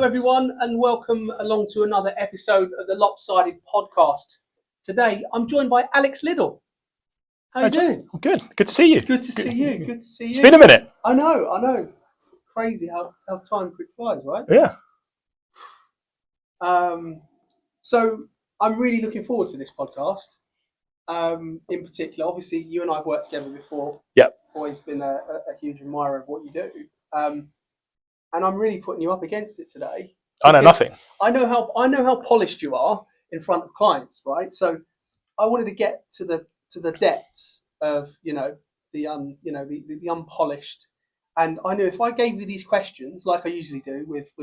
Hello everyone and welcome along to another episode of the LOPSided Podcast. Today I'm joined by Alex Liddle. How are you doing? I'm good. Good to see you. Good to see you. Good to see you. It's been a minute. I know. It's crazy how time quick flies, right? Yeah. So I'm really looking forward to this podcast. In particular, obviously you and I have worked together before. Yep. Always been a huge admirer of what you do. And I'm really putting you up against it today. I know nothing. I know how polished you are in front of clients, right? So I wanted to get to the depths of the unpolished, and I knew if I gave you these questions like I usually do with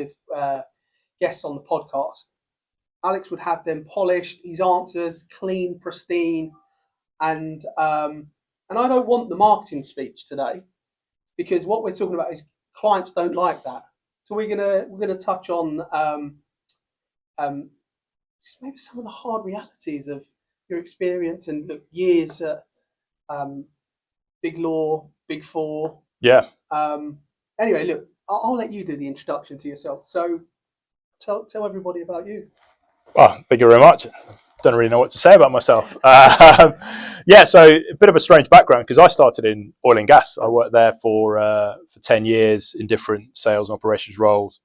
guests on the podcast, Alex would have them polished, his answers clean, pristine, and I don't want the marketing speech today, because what we're talking about is clients don't like that. So we're gonna touch on just maybe some of the hard realities of your experience and look, years at Big Law, Big Four. Yeah. Anyway, look, I'll let you do the introduction to yourself. So tell everybody about you. Well, thank you very much. Don't really know what to say about myself. Yeah, so a bit of a strange background because I started in oil and gas. I worked there for 10 years in different sales and operations roles.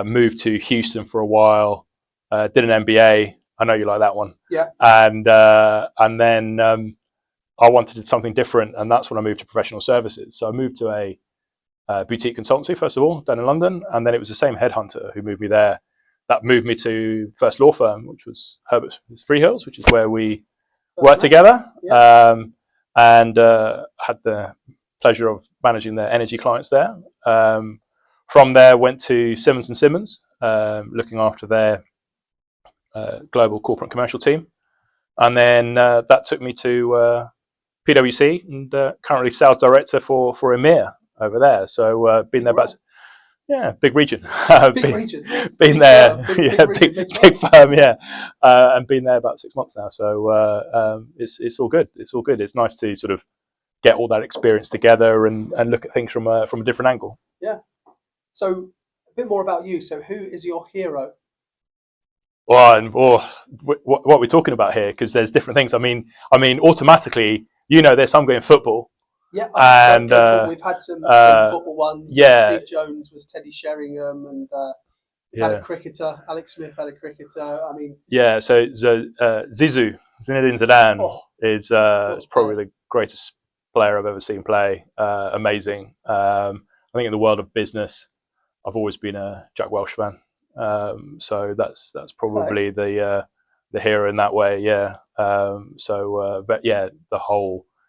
Moved to Houston for a while. Did an MBA. I know you like that one. Yeah. And then I wanted something different, and that's when I moved to professional services. So I moved to a boutique consultancy first of all down in London, and then it was the same headhunter who moved me there. That moved me to first law firm, which was Herbert Freehills, which is where we worked together. Yeah. And had the pleasure of managing their energy clients there. From there, went to Simmons & Simmons, looking after their global corporate and commercial team. And then that took me to PwC, and currently sales director for EMEA over there. So been there about... Yeah, big region. Been there, big firm, yeah, and been there about 6 months now. So it's all good. It's all good. It's nice to sort of get all that experience together and look at things from a different angle. Yeah. So a bit more about you. So who is your hero? Well, and what are we talking about here? Because there's different things. I mean, automatically, you know this. I'm going football. Yeah, and we've had some football ones. Yeah, Steve Jones was Teddy Sheringham, and had a cricketer. Alex Smith had a cricketer. I mean, yeah. So Zinedine Zidane is probably the greatest player I've ever seen play. Amazing. I think in the world of business, I've always been a Jack Welch fan. So that's probably the hero in that way. Yeah. But yeah,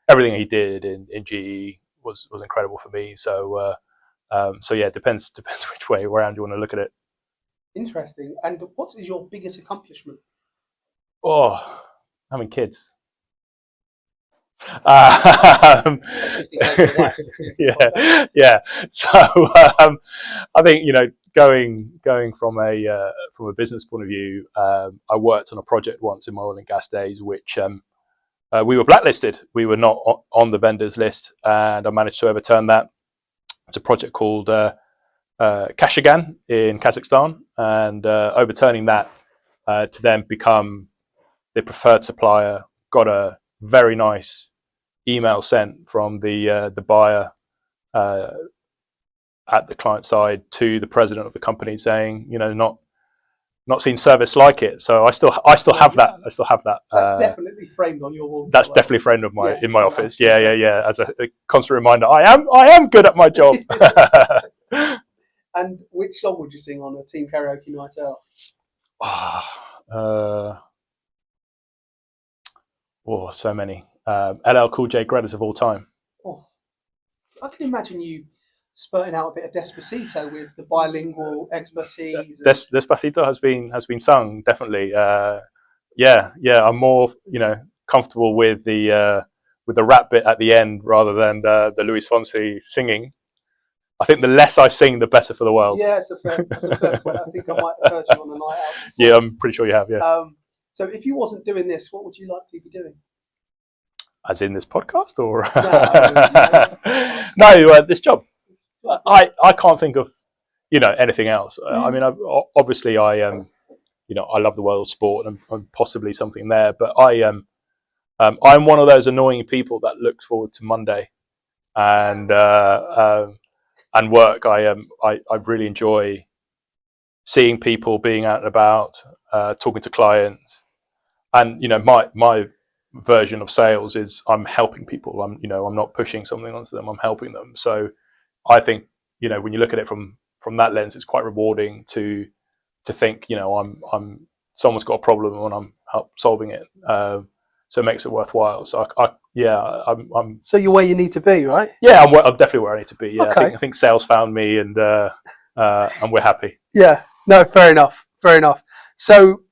everything he did in GE was incredible for me. So yeah, it depends which way around you want to look at it. Interesting. And what is your biggest accomplishment? Having kids. Yeah. So I think going from a business point of view, I worked on a project once in my oil and gas days, which we were blacklisted. We were not on the vendors list, and I managed to overturn that. It's a project called Kashagan in Kazakhstan, and overturning that to then become the preferred supplier. Got a very nice email sent from the buyer at the client side to the president of the company saying, not seen service like it. So I still have that. I still have that. That's definitely framed on your wall. That's definitely framed in my office. Yeah. As a constant reminder, I am good at my job. And which song would you sing on a team karaoke night out? So many. LL Cool J greatest of all time. I can imagine you spurting out a bit of Despacito with the bilingual expertise. Despacito has been sung, definitely. Yeah. I'm more comfortable with the rap bit at the end rather than the Luis Fonsi singing. I think the less I sing, the better for the world. Yeah, that's a fair point. I think I might have heard you on the night out before. Yeah, I'm pretty sure you have. Yeah. So if you wasn't doing this, what would you likely be doing? As in this podcast, or no, this job? I can't think of, anything else. I mean, obviously I I love the world of sport and I'm possibly something there, but I'm one of those annoying people that looks forward to Monday and work. I really enjoy seeing people, being out and about, talking to clients, and my version of sales is I'm helping people. I'm not pushing something onto them. I'm helping them. So I think when you look at it from that lens, it's quite rewarding to think I'm someone's got a problem and I'm solving it. So it makes it worthwhile. So I'm. So you're where you need to be, right? Yeah, I'm definitely where I need to be. Yeah, Okay. I think sales found me, and we're happy. Yeah. No, fair enough. Fair enough. So,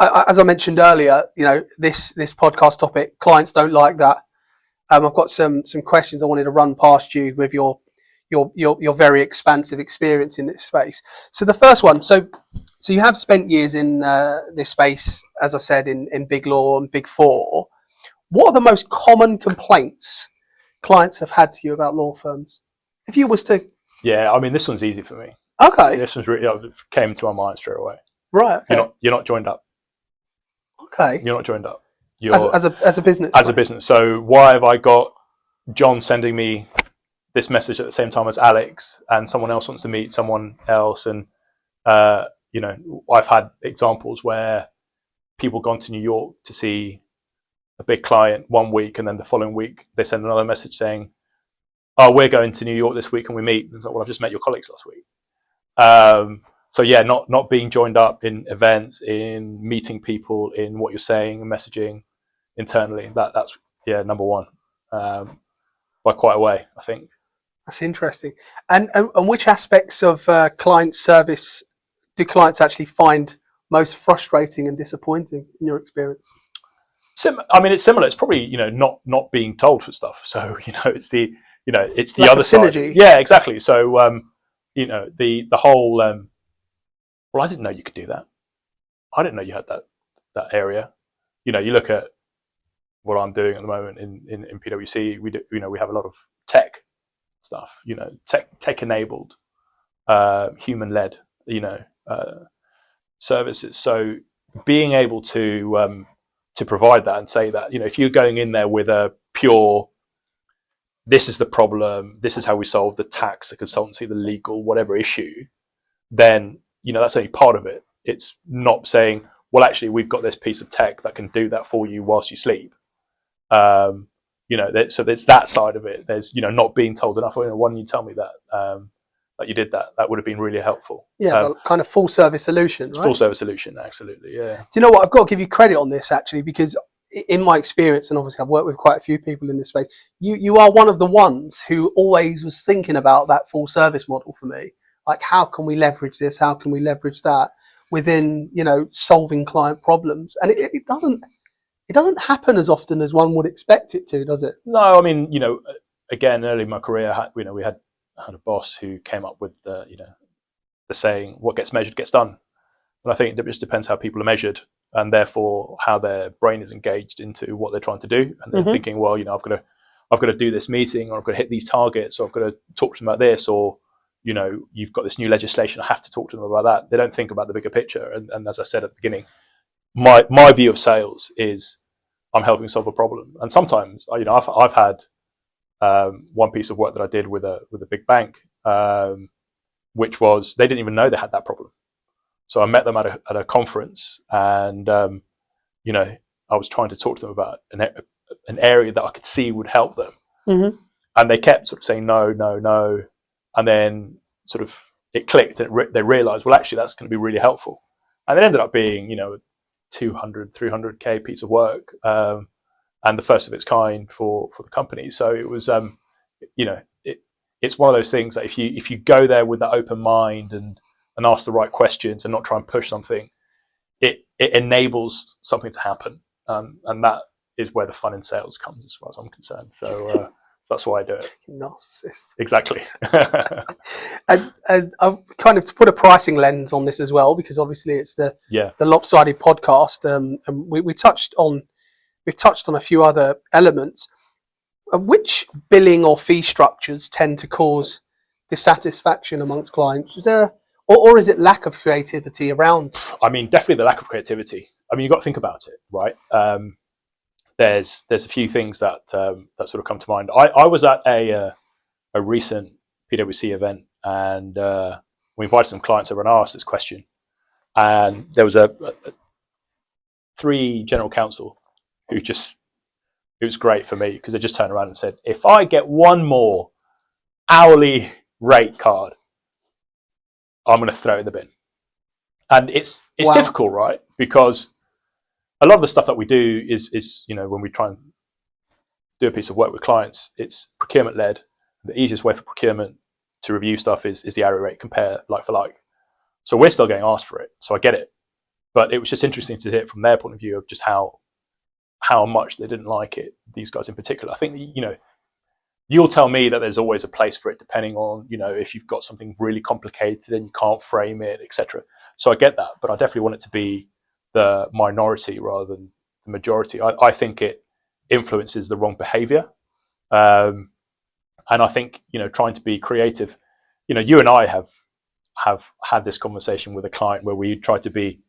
as I mentioned earlier, this podcast topic, clients don't like that. I've got some questions I wanted to run past you with your very expansive experience in this space. So the first one, so you have spent years in this space, as I said, in big law and big four. What are the most common complaints clients have had to you about law firms? If you was to... Yeah, I mean, this one's easy for me. Okay. This one's really came to my mind straight away. Right. Okay. You're not joined up. Okay. You're not joined up. As a business. As a business. So why have I got John sending me this message at the same time as Alex, and someone else wants to meet someone else? And I've had examples where people gone to New York to see a big client one week, and then the following week they send another message saying, "Oh, we're going to New York this week," and we meet. And it's like, well, I've just met your colleagues last week. So yeah, not being joined up in events, in meeting people, in what you're saying and messaging internally. That's number one, by quite a way, I think. That's interesting. And which aspects of client service do clients actually find most frustrating and disappointing in your experience? I mean, it's similar. It's probably not being told for stuff. So it's the it's the like other synergy. Side. Yeah, exactly. So the whole well, I didn't know you could do that. I didn't know you had that area. You look at what I'm doing at the moment in PwC. We do, we have a lot of tech stuff. Tech enabled, human led. Services. So being able to provide that and say that if you're going in there with a pure, this is the problem, this is how we solve the tax, the consultancy, the legal, whatever issue, then that's only part of it. It's not saying, well, actually, we've got this piece of tech that can do that for you whilst you sleep. So there's that side of it. There's not being told enough. Why didn't you tell me that you did that? That would have been really helpful. Yeah, the kind of full service solution, right? Full service solution, absolutely. Yeah. Do you know what? I've got to give you credit on this actually, because in my experience, and obviously I've worked with quite a few people in this space, you are one of the ones who always was thinking about that full service model for me. Like, how can we leverage this? How can we leverage that within, solving client problems? And it doesn't happen as often as one would expect it to, does it? No, I mean, again, early in my career, we had a boss who came up with the saying, "What gets measured gets done." And I think it just depends how people are measured, and therefore how their brain is engaged into what they're trying to do. And they're thinking, well, I've got to do this meeting, or I've got to hit these targets, or I've got to talk to them about this, or you've got this new legislation, I have to talk to them about that. They don't think about the bigger picture. And as I said at the beginning, my view of sales is I'm helping solve a problem. And sometimes, I've had one piece of work that I did with a big bank, which was they didn't even know they had that problem. So I met them at a conference, and I was trying to talk to them about an area that I could see would help them, and they kept sort of saying no, and then sort of it clicked, and they realised, well, actually, that's going to be really helpful, and it ended up being a 200, 300k piece of work, and the first of its kind for the company. So it was it's one of those things that if you go there with that open mind and ask the right questions and not try and push something, it enables something to happen, and that is where the fun in sales comes, as far as I'm concerned. So that's why I do it. Narcissist. Exactly. and kind of to put a pricing lens on this as well, because obviously it's the LOPSided podcast, and we've touched on a few other elements. Which billing or fee structures tend to cause dissatisfaction amongst clients? Is there, or is it lack of creativity around? I mean, definitely the lack of creativity. I mean, you've got to think about it, right? There's a few things that that sort of come to mind. I was at a recent PwC event, and we invited some clients over and asked this question. And there was a 3 general counsel who just, it was great for me because they just turned around and said, if I get one more hourly rate card, I'm going to throw it in the bin. And it's Wow. difficult, right? Because a lot of the stuff that we do is, you know, when we try and do a piece of work with clients, it's procurement led. The easiest way for procurement to review stuff is the hourly rate, compare like for like. So we're still getting asked for it. So I get it. But it was just interesting to hear from their point of view of just how much they didn't like it, these guys in particular. I think, you know, you'll tell me that there's always a place for it depending on, you know, if you've got something really complicated and you can't frame it, etc. So I get that, but I definitely want it to be the minority rather than the majority. I think it influences the wrong behavior. And I think, you know, trying to be creative, you know, you and I have had this conversation with a client where we try to be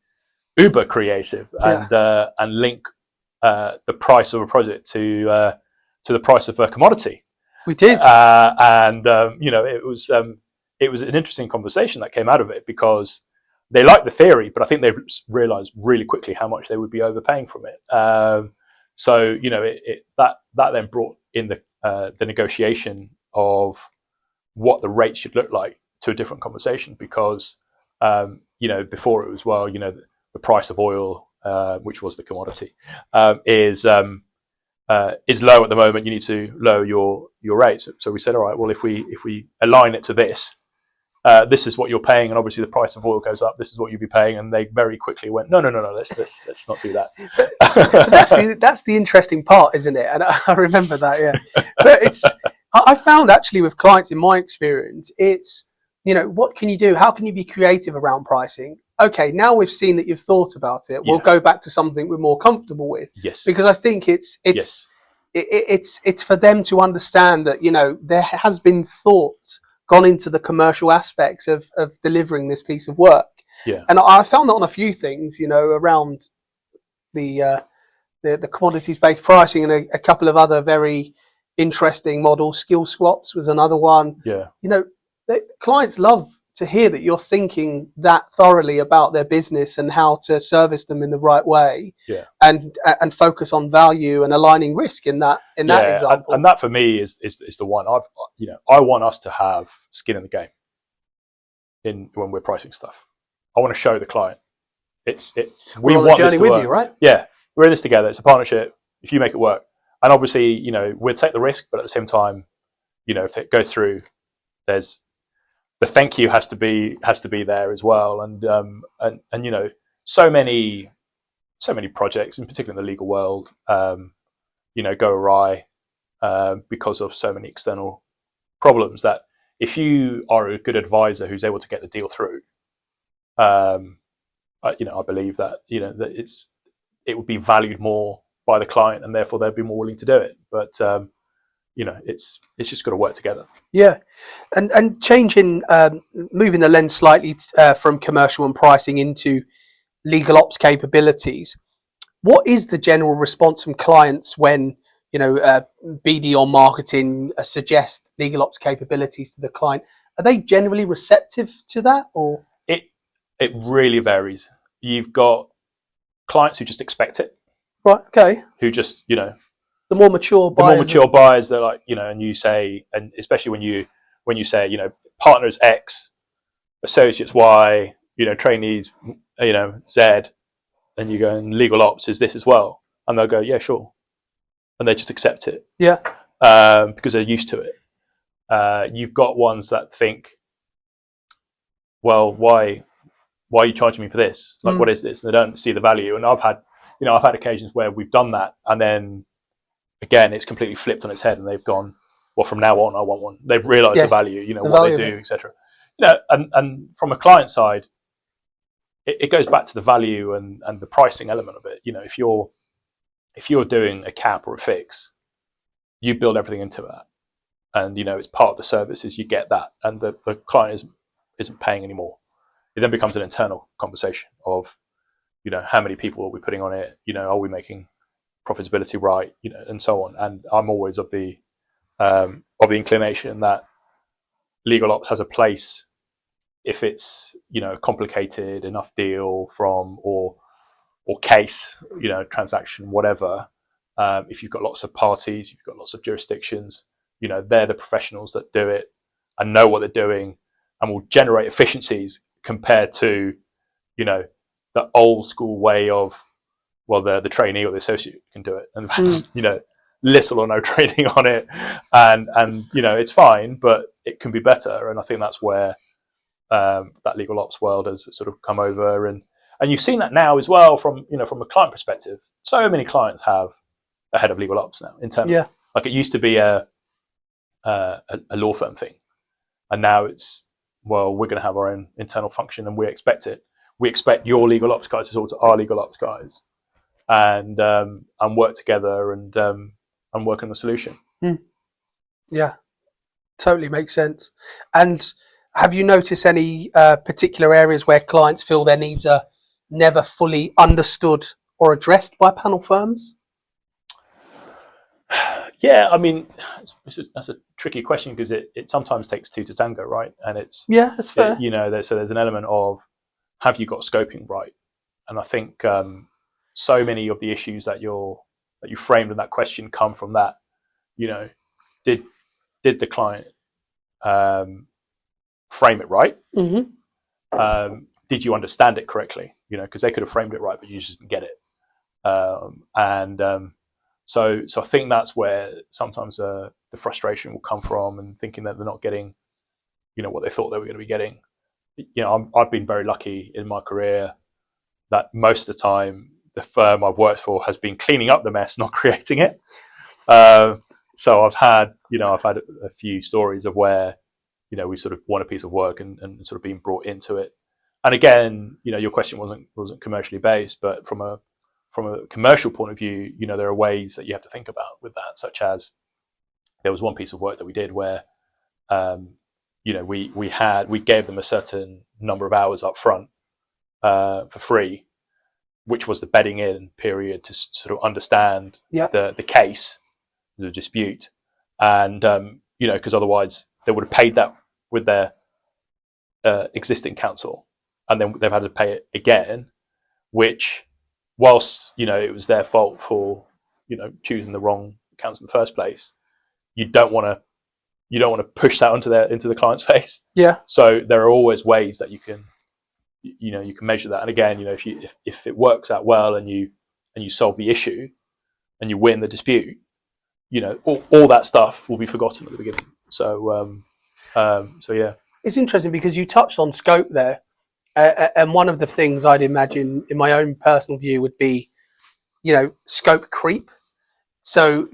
uber creative and link the price of a project to the price of a commodity. We did, and you know, it was an interesting conversation that came out of it because they liked the theory, but I think they realised really quickly how much they would be overpaying from it. So you know, that then brought in the negotiation of what the rate should look like to a different conversation because you know, before it was, well, you know, the price of oil, which was the commodity, is low at the moment. You need to lower your rates. So we said, all right, well, if we align it to this, this is what you're paying, and obviously the price of oil goes up. This is what you'll be paying, and they very quickly went, no, let's not do that. But that's the interesting part, isn't it? And I remember that, yeah. But I found actually with clients, in my experience, it's, you know, what can you do? How can you be creative around pricing? Okay, now we've seen that you've thought about it. We'll go back to something we're more comfortable with. Yes. Because I think it's for them to understand that, you know, there has been thought gone into the commercial aspects of delivering this piece of work. Yeah. And I found that on a few things, you know, around the commodities-based pricing and a couple of other very interesting models. Skill swaps was another one. Yeah. You know, clients love to hear that you're thinking that thoroughly about their business and how to service them in the right way. Yeah. And focus on value and aligning risk in that example. And that for me is the one. I want us to have skin in the game when we're pricing stuff. I want to show the client we want this journey to with work. you, right? Yeah, we're in this together. It's a partnership. If you make it work, and obviously, you know, we'll take the risk, but at the same time, you know, if it goes through, there's the thank you has to be there as well. And you know, so many projects, in particular in the legal world, you know, go awry because of so many external problems. That if you are a good advisor who's able to get the deal through, you know, I believe that, you know, that it would be valued more by the client, and therefore they'd be more willing to do it. But you know, it's just got to work together. Yeah, and changing, moving the lens slightly from commercial and pricing into legal ops capabilities. What is the general response from clients when, you know, BD or marketing suggest legal ops capabilities to the client? Are they generally receptive to that, or it really varies? You've got clients who just expect it, right? Okay, who just, you know, the more mature buyers, they're like, you know, and you say, and especially when you say, you know, partners X, associates Y, you know, trainees, you know, Z, and you go, and legal ops is this as well, and they'll go, yeah, sure, and they just accept it, because they're used to it. You've got ones that think, well, why are you charging me for this? Like, what is this? And they don't see the value. And I've had occasions where we've done that, and then again, it's completely flipped on its head, and they've gone, well, from now on, I want one. They've realised the value, you know, what they do, etc. You know, and from a client side, it goes back to the value and the pricing element of it. You know, if you're doing a cap or a fix, you build everything into that. and it's part of the service is you get that, and the client isn't paying anymore. It then becomes an internal conversation of how many people are we putting on it, are we making profitability right, and so on. And I'm always of the inclination that LegalOps has a place if it's a complicated enough deal from or case, transaction, whatever. If you've got lots of parties, you've got lots of jurisdictions, they're the professionals that do it and know what they're doing and will generate efficiencies compared to the old school way of, well, the trainee or the associate can do it, and that's little or no training on it, and it's fine, but it can be better. And I think that's where that LegalOps world has sort of come over, and you've seen that now as well from a client perspective. So many clients have a head of LegalOps now internally. Yeah. Like, it used to be a law firm thing, and now it's, well, we're going to have our own internal function, and we expect it. We expect your LegalOps guys to talk to our LegalOps guys, and work together and work on the solution. Yeah, totally makes sense. And have you noticed any particular areas where clients feel their needs are never fully understood or addressed by panel firms? Yeah, I mean, that's a tricky question, because it sometimes takes two to tango, right? And that's fair. So there's an element of, have you got scoping right? And I think so many of the issues that you framed in that question come from that. Did the client frame it right? Mm-hmm. Did you understand it correctly? Because they could have framed it right, but you just didn't get it. So I think that's where sometimes the frustration will come from, and thinking that they're not getting, what they thought they were going to be getting. I've been very lucky in my career that most of the time the firm I've worked for has been cleaning up the mess, not creating it. So I've had a few stories of where, we sort of won a piece of work and sort of being brought into it. And again, your question wasn't commercially based, but from a commercial point of view, there are ways that you have to think about with that, such as there was one piece of work that we did where, we gave them a certain number of hours up front for free, which was the bedding in period to sort of understand the case, the dispute, and because otherwise they would have paid that with their existing counsel, and then they've had to pay it again, which, whilst it was their fault for choosing the wrong counsel in the first place, you don't want to push that into the client's face. Yeah. So there are always ways that you can measure that. And again, if it works out well and you solve the issue and you win the dispute, all that stuff will be forgotten at the beginning. So yeah. It's interesting because you touched on scope there. And one of the things I'd imagine in my own personal view would be, scope creep. So,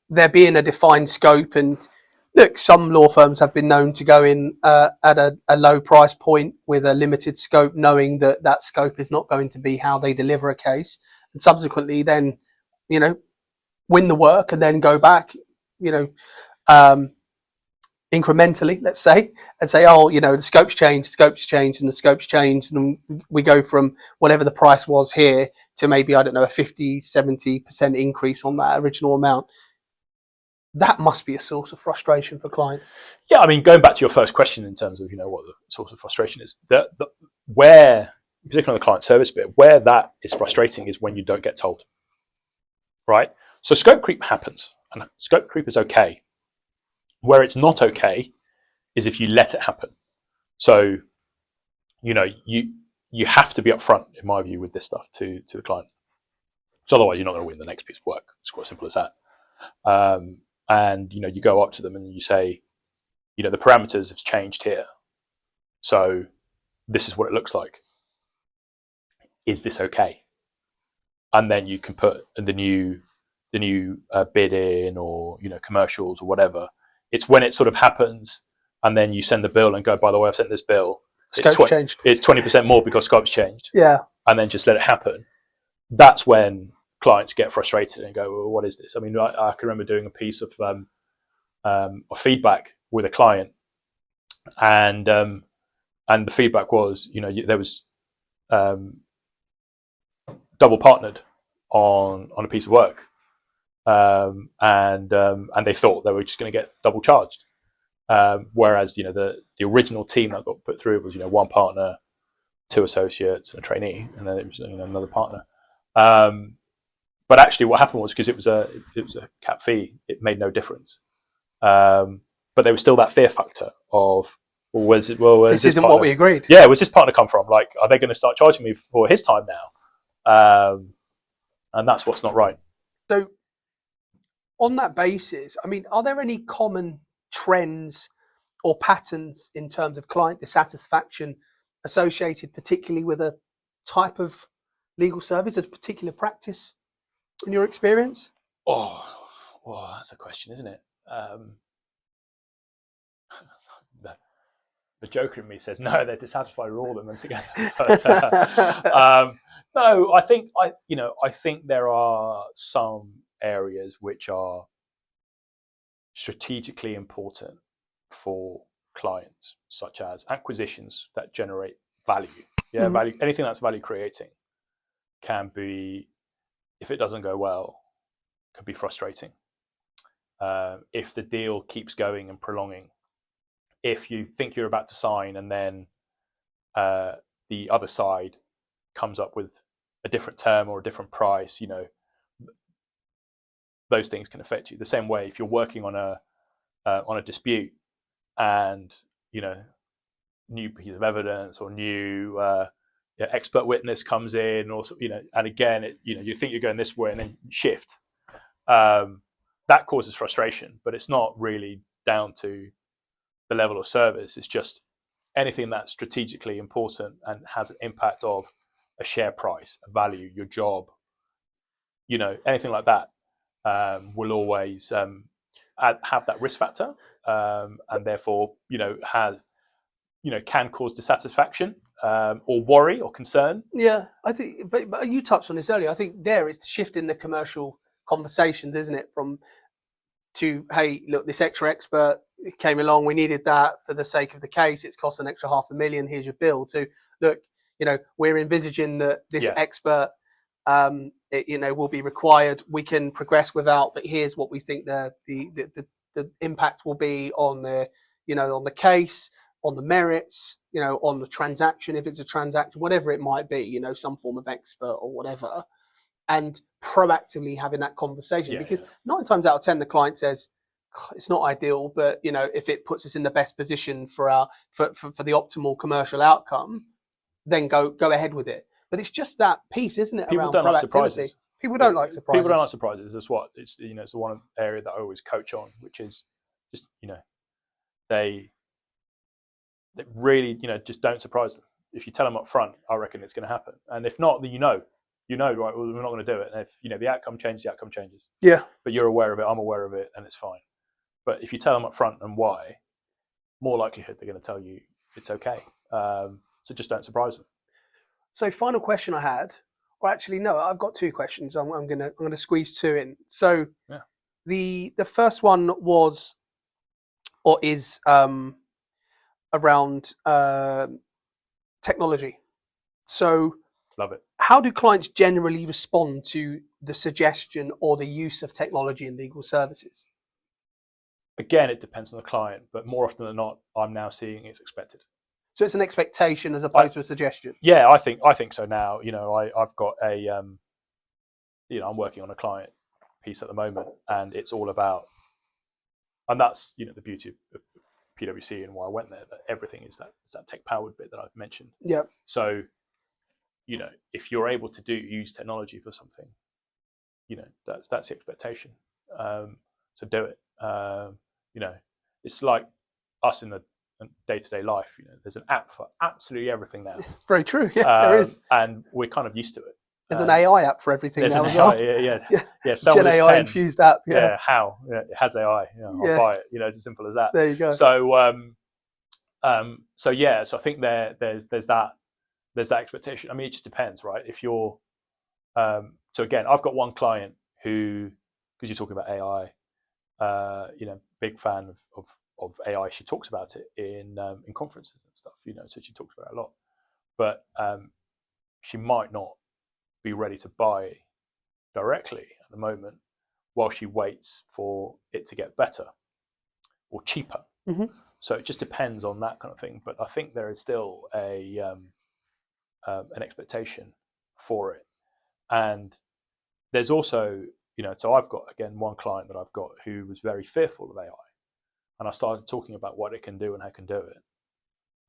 there being a defined scope, and look, some law firms have been known to go in at a low price point with a limited scope, knowing that scope is not going to be how they deliver a case, and subsequently then, win the work and then go back, incrementally, let's say, and say, the scope's changed, and we go from whatever the price was here to maybe, I don't know, a 50-70% increase on that original amount. That must be a source of frustration for clients. Yeah, I mean, going back to your first question in terms of, what the source of frustration is, where, particularly on the client service bit, where that is frustrating is when you don't get told, right? So scope creep happens, and scope creep is okay. Where it's not okay is if you let it happen. So, you have to be upfront, in my view, with this stuff to the client. Because otherwise you're not going to win the next piece of work. It's quite simple as that. And, you go up to them and you say, the parameters have changed here. So this is what it looks like. Is this okay? And then you can put the new bid in, or, commercials or whatever. It's when it sort of happens, and then you send the bill and go, by the way, I've sent this bill. Scope's changed. It's 20% more because scope's changed. Yeah. And then just let it happen. That's when clients get frustrated and go, well, what is this? I mean, I can remember doing a piece of or feedback with a client, and the feedback was, there was double partnered on a piece of work, and they thought they were just going to get double charged, whereas the original team that got put through was one partner, two associates, and a trainee, and then it was another partner. But actually, what happened was, because it was a cap fee, it made no difference. But there was still that fear factor of, where's this isn't partner? What we agreed. Yeah, where's this partner come from? Like, are they going to start charging me for his time now? And that's what's not right. So, on that basis, I mean, are there any common trends or patterns in terms of client dissatisfaction associated particularly with a type of legal service, a particular practice, in your experience? Oh, that's a question, isn't it? The joker in me says no, they're dissatisfied with all of them together. But, no, I think there are some areas which are strategically important for clients, such as acquisitions that generate value. Yeah, Mm-hmm. Value. Anything that's value creating can be, if it doesn't go well, could be frustrating. If the deal keeps going and prolonging, if you think you're about to sign and then the other side comes up with a different term or a different price, those things can affect you. The same way, if you're working on a dispute and new piece of evidence or new expert witness comes in, or and again, you think you're going this way and then shift. That causes frustration, but it's not really down to the level of service. It's just anything that's strategically important and has an impact of a share price, a value, your job, anything like that will always have that risk factor, and therefore can cause dissatisfaction or worry or concern. Yeah, I think, but you touched on this earlier. I think there is shifting the commercial conversations, isn't it? To, hey, look, this extra expert came along, we needed that for the sake of the case, it's cost an extra $500,000, here's your bill. To, look, we're envisaging that this expert will be required, we can progress without, but here's what we think the impact will be on the on the case, on the merits, on the transaction, if it's a transaction, whatever it might be, some form of expert or whatever, and proactively having that conversation. Because 9 times out of 10, the client says, it's not ideal, but if it puts us in the best position for the optimal commercial outcome, then go ahead with it. But it's just that piece, isn't it? People around don't proactivity. like surprises. People don't like surprises. People don't like surprises. That's what it's. It's one area that I always coach on, which is just they really just don't surprise them. If you tell them up front, I reckon it's going to happen. And if not, then right, well, we're not going to do it. And if the outcome changes, the outcome changes. Yeah. But you're aware of it, I'm aware of it, and it's fine. But if you tell them up front and why, more likelihood they're going to tell you it's okay. So just don't surprise them. So final question I had, or actually no, I've got 2 questions. I'm gonna squeeze 2 in. So the first one was, or is around technology. So love it. How do clients generally respond to the suggestion or the use of technology in legal services? Again, it depends on the client, but more often than not, I'm now seeing it's expected. So it's an expectation as opposed to a suggestion. Yeah, I think so now. I've got a I'm working on a client piece at the moment, and it's all about, and that's the beauty of PwC and why I went there. That everything is that tech powered bit that I've mentioned. Yeah. So, if you're able to use technology for something, that's the expectation. So do it. It's like us in the day-to-day life. There's an app for absolutely everything now. Very true. Yeah, there is, and we're kind of used to it. There's an AI app for everything now as well. Yeah. Gen AI infused app. Yeah. How? Yeah, it has AI. I'll buy it. It's as simple as that. There you go. So, so I think there's that expectation. I mean, it just depends, right? If you're, so again, I've got one client who, because you're talking about AI, big fan of AI. She talks about it in conferences and stuff, so she talks about it a lot. But she might not be ready to buy directly at the moment while she waits for it to get better or cheaper. Mm-hmm. So it just depends on that kind of thing. But I think there is still an expectation for it. And there's also, so I've got, again, one client that I've got who was very fearful of AI. And I started talking about what it can do and how it can do it.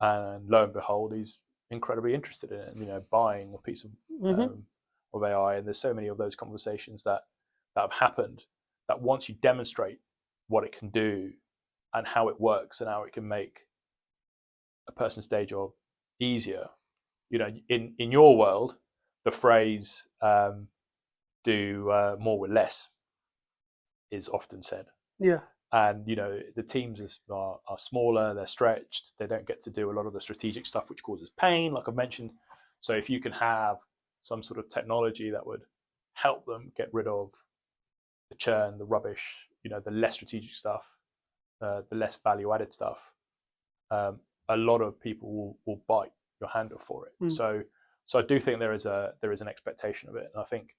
And lo and behold, he's incredibly interested in it, buying a piece of AI. And there's so many of those conversations that have happened, that once you demonstrate what it can do and how it works and how it can make a person's day job easier, in your world, the phrase do more with less is often said. Yeah. And the teams are smaller, they're stretched, they don't get to do a lot of the strategic stuff which causes pain, like I've mentioned. So if you can have some sort of technology that would help them get rid of the churn, the rubbish, the less strategic stuff, the less value added stuff, a lot of people will bite your hand off for it. So I do think there is an expectation of it, and I think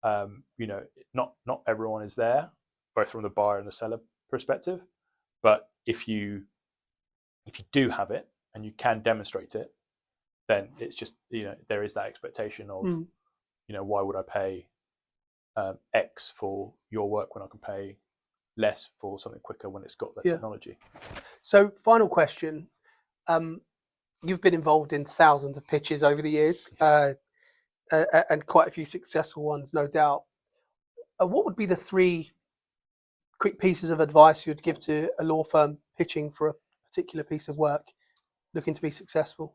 not everyone is there, both from the buyer and the seller perspective. But if you do have it and you can demonstrate it, then it's just there is that expectation of why would I pay X for your work when I can pay less for something quicker when it's got that technology. So final question. You've been involved in thousands of pitches over the years, and quite a few successful ones, no doubt. What would be the 3 quick pieces of advice you'd give to a law firm pitching for a particular piece of work, looking to be successful?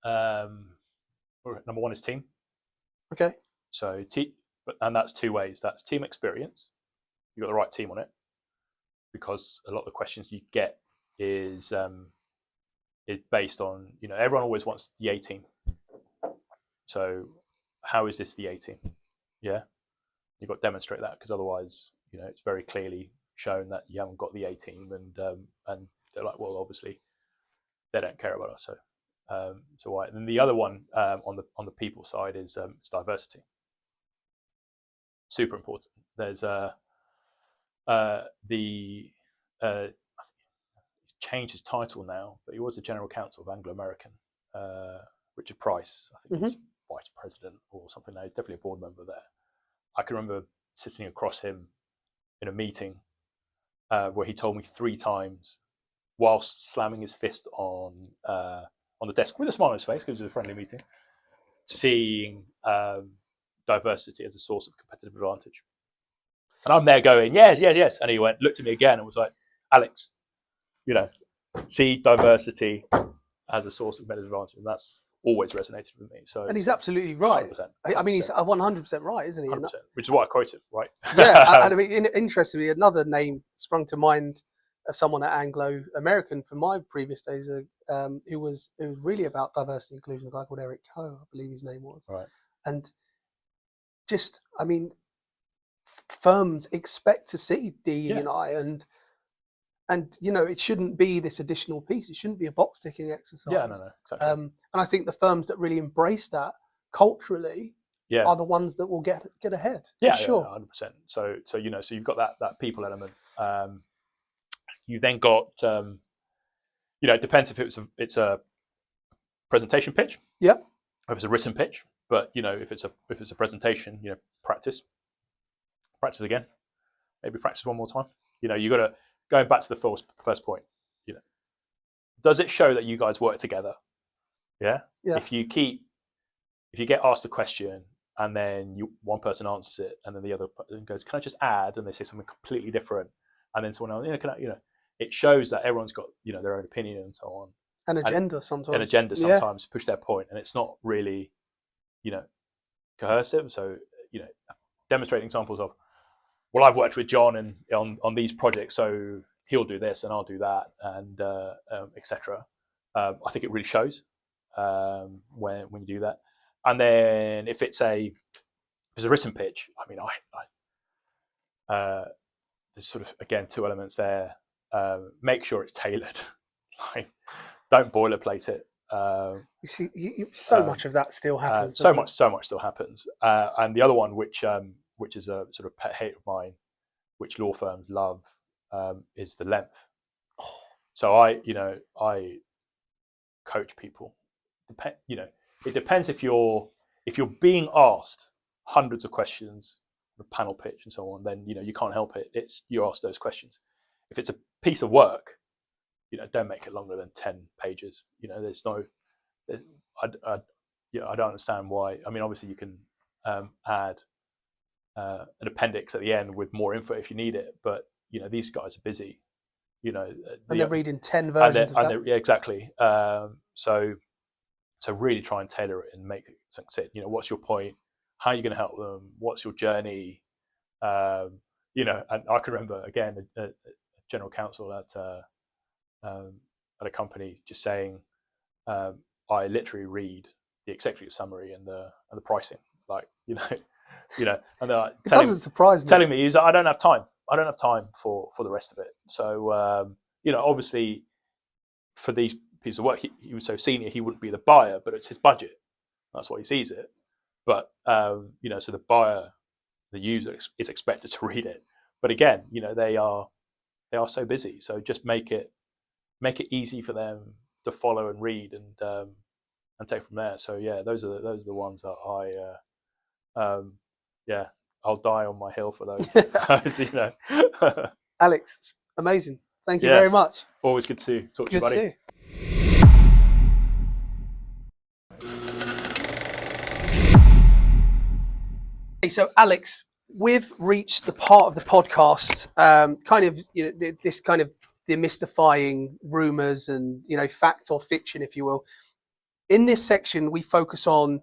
Number 1 is team. Okay. So and that's 2 ways. That's team experience. You've got the right team on it, because a lot of the questions you get is based on, everyone always wants the A team. So how is this the A team? Yeah, you've got to demonstrate that, because otherwise, it's very clearly shown that you haven't got the A team, and they're like, well, obviously they don't care about us. So why? And then the other one on the people side is diversity. Super important. There's changed his title now, but he was the general counsel of Anglo American. Richard Price, I think he's vice president or something. He's definitely a board member there. I can remember sitting across him in a meeting where he told me 3 times, whilst slamming his fist on the desk with a smile on his face, because it was a friendly meeting, seeing diversity as a source of competitive advantage. And I'm there going, yes. And he looked at me again and was like, Alex, see diversity as a source of competitive advantage. And that's always resonated with me. So, and he's absolutely right. 100%. I mean, he's 100% right, isn't he? 100%, which is why I quoted, right? Yeah, and I mean, interestingly, another name sprung to mind of someone at Anglo American from my previous days, who was really about diversity and inclusion, a guy called Eric Coe, I believe his name was. Right. And just, I mean, firms expect to see DE&I, and it shouldn't be this additional piece. It shouldn't be a box ticking exercise. Yeah, no, exactly. And I think the firms that really embrace that culturally are the ones that will get ahead. Yeah, sure. 100%. So you've got that people element. You then got it depends if it's a presentation pitch. Yep. If it's a written pitch, but if it's a presentation, practice again, maybe practice one more time. You got to, going back to the first point, does it show that you guys work together? Yeah. If you get asked a question and then one person answers it and then the other person goes, can I just add? And they say something completely different, and then someone else, it shows that everyone's got their own opinion and so on. An agenda sometimes. To push their point, and it's not really coercive. So demonstrating examples of, well, I've worked with John and on these projects, so he'll do this and I'll do that, and etc. I think it really shows when you do that. And then if it's a written pitch, I mean, there's sort of, again, two elements there. Make sure it's tailored. Like, don't boilerplate it. You see, so much of that still happens. So much still happens. And the other one, which is a sort of pet hate of mine, which law firms love, is the length. Oh. So I coach people. It depends if you're being asked hundreds of questions, a panel pitch and so on, then you can't help it. It's you ask those questions. If it's a piece of work, don't make it longer than 10 pages. There's no. I don't understand why. I mean, obviously you can add an appendix at the end with more info if you need it, but these guys are busy. And they're reading 10 versions of that. Yeah, exactly. So really try and tailor it and make it succinct. What's your point? How are you going to help them? What's your journey? And I can remember again a general counsel at a company just saying, I literally read the executive summary and the pricing, and they're like, it doesn't surprise me. Telling me is I don't have time. I don't have time for the rest of it. So obviously for these pieces of work, he was so senior, he wouldn't be the buyer, but it's his budget. That's why he sees it. But so the buyer, the user is expected to read it. But again, they are so busy. So just make it easy for them to follow and read and take from there. So yeah, those are the ones that I'll die on my hill for those. Alex, it's amazing. Thank you very much. Always good to talk to you, buddy. Good to see you. So Alex, we've reached the part of the podcast, this kind of demystifying rumors and fact or fiction, if you will. In this section, we focus on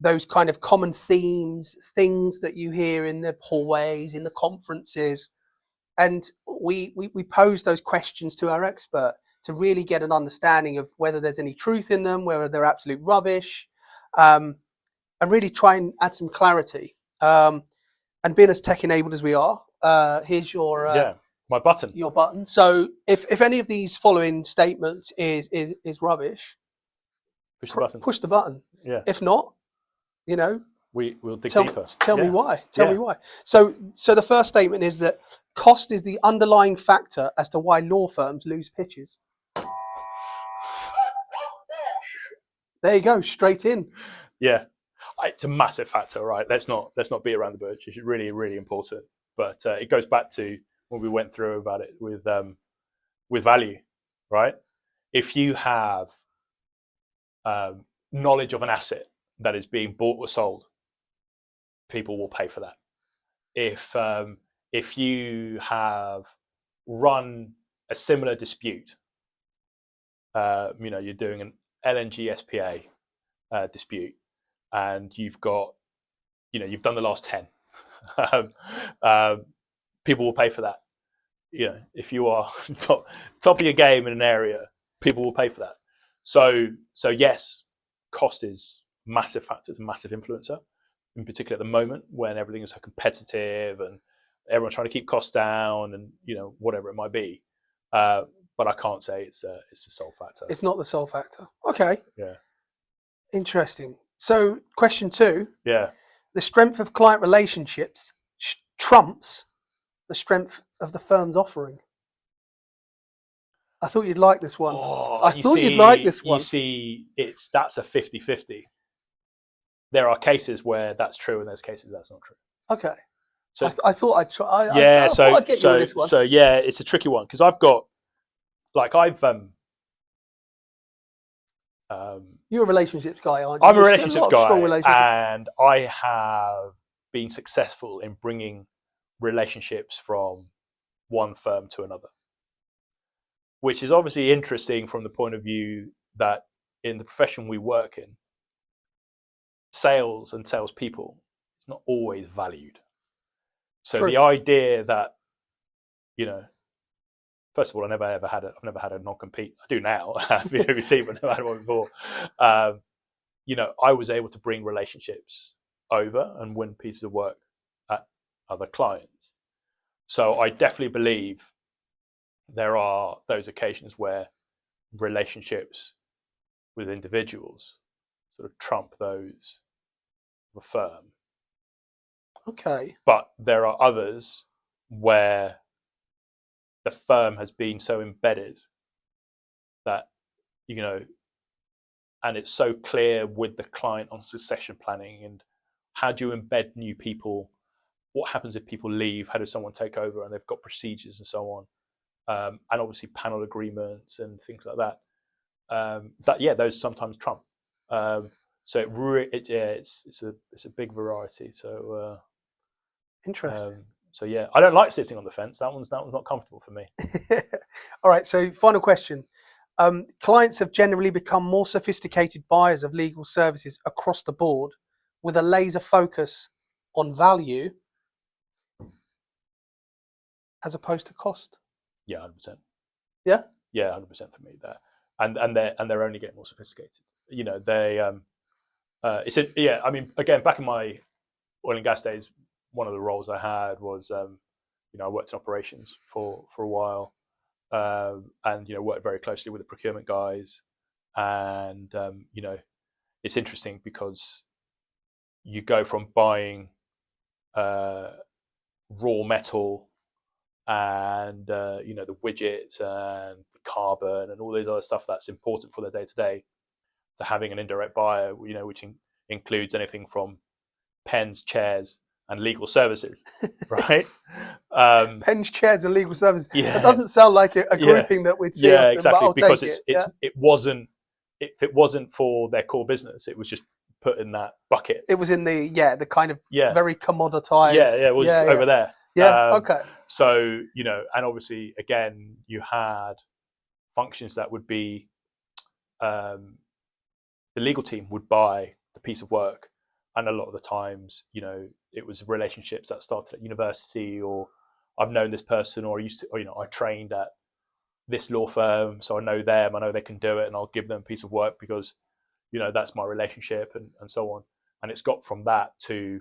those kind of common themes, things that you hear in the hallways, in the conferences, and we pose those questions to our expert to really get an understanding of whether there's any truth in them, whether they're absolute rubbish, and really try and add some clarity. And being as tech enabled as we are, here's your my button. Your button. So if any of these following statements is rubbish, push the button. Yeah. If not, we'll dig deeper. Tell me why. Tell me why. So the first statement is that cost is the underlying factor as to why law firms lose pitches. There you go, straight in. Yeah. It's a massive factor, right? Let's not beat around the bush. It's really, really important. But it goes back to when we went through about it with value, right? If you have knowledge of an asset that is being bought or sold, people will pay for that. If you have run a similar dispute, you're doing an LNG SPA dispute, and you've got, you've done the last 10. People will pay for that. If you are top of your game in an area, people will pay for that. So yes, cost is a massive factor, it's a massive influencer, in particular at the moment when everything is so competitive and everyone's trying to keep costs down and whatever it might be. But I can't say it's the sole factor. It's not the sole factor. Okay. Yeah. Interesting. So question 2. Yeah. The strength of client relationships trumps the strength of the firm's offering. I thought you'd like this one. You'd like this one. You see, that's a 50-50. There are cases where that's true and there's cases that's not true. Okay. So I thought I'd try. I thought I'd get you with this one. So yeah, it's a tricky one because I've got, you're a relationships guy, aren't you? I'm a relationships guy, strong relationships. And I have been successful in bringing relationships from one firm to another, which is obviously interesting from the point of view that in the profession we work in, sales and salespeople is not always valued. So True. The idea that, first of all, I've never had a non-compete. I do now. You've seen, but never had one before. I was able to bring relationships over and win pieces of work at other clients. So I definitely believe there are those occasions where relationships with individuals sort of trump those of a firm. Okay. But there are others where the firm has been so embedded that, and it's so clear with the client on succession planning and how do you embed new people? What happens if people leave? How does someone take over? And they've got procedures and so on. And obviously panel agreements and things like that. Those sometimes trump. So it's a big variety. So Interesting. So yeah, I don't like sitting on the fence. That one's not comfortable for me. All right. So final question. Clients have generally become more sophisticated buyers of legal services across the board with a laser focus on value as opposed to cost. Yeah, 100%. Yeah? Yeah, 100% for me there. And they're only getting more sophisticated. I mean, again, back in my oil and gas days, one of the roles I had was, I worked in operations for a while, and worked very closely with the procurement guys. And it's interesting because you go from buying raw metal and the widgets and the carbon and all these other stuff that's important for the day to day, to having an indirect buyer, which includes anything from pens, chairs, and legal services, right? Pens, chairs, and legal services. Yeah. That doesn't sound like a grouping that we'd see. Yeah, often, exactly. But I'll because take it wasn't. If it wasn't for their core business, it was just put in that bucket. It was in the kind of very commoditized. Yeah, it was over there. Yeah. Okay. So and obviously, again, you had functions that would be the legal team would buy the piece of work, and a lot of the times, it was relationships that started at university, or I've known this person, or I trained at this law firm, so I know them, I know they can do it, and I'll give them a piece of work because that's my relationship, and so on. And it's got from that to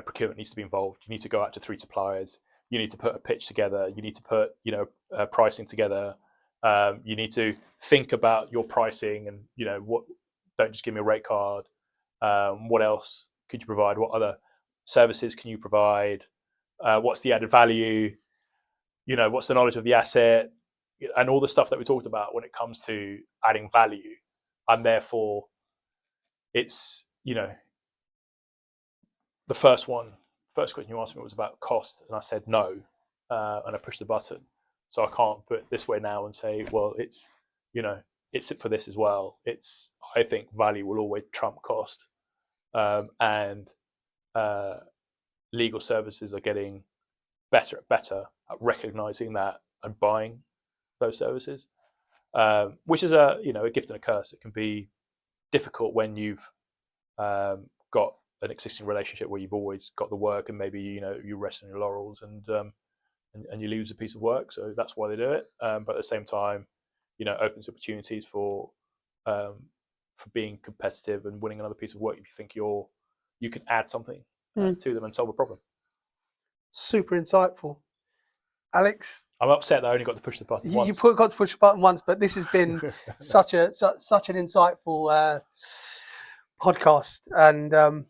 procurement needs to be involved. You need to go out to 3 suppliers. You need to put a pitch together. You need to put pricing together. You need to think about your pricing and don't just give me a rate card. What else could you provide? What other services can you provide? What's the added value? What's the knowledge of the asset, and all the stuff that we talked about when it comes to adding value. And therefore it's the first question you asked me was about cost, and I said no, and I pushed the button. So I can't put it this way now and say, well, it's for this as well. I think value will always trump cost, and legal services are getting better at recognizing that and buying those services, which is a gift and a curse. It can be difficult when you've got an existing relationship where you've always got the work, and maybe you rest on your laurels and you lose a piece of work. So that's why they do it. But at the same time, opens opportunities for being competitive and winning another piece of work if you think you can add something to them and solve a problem. Super insightful, Alex. I'm upset that I only got to push the button once. You got to push the button once, but this has been such an insightful podcast, and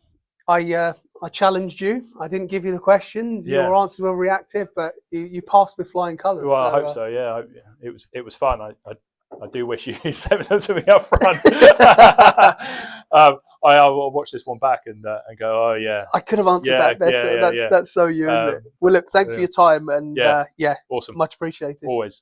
I challenged you. I didn't give you the questions. Yeah. Your answers were reactive, but you passed with flying colours. Well, I hope so. Yeah, it was fun. I do wish you said them to me up front. I'll watch this one back and go, oh yeah. I could have answered that. That's so you, isn't it? Well, look, thanks for your time, and awesome, much appreciated. Always.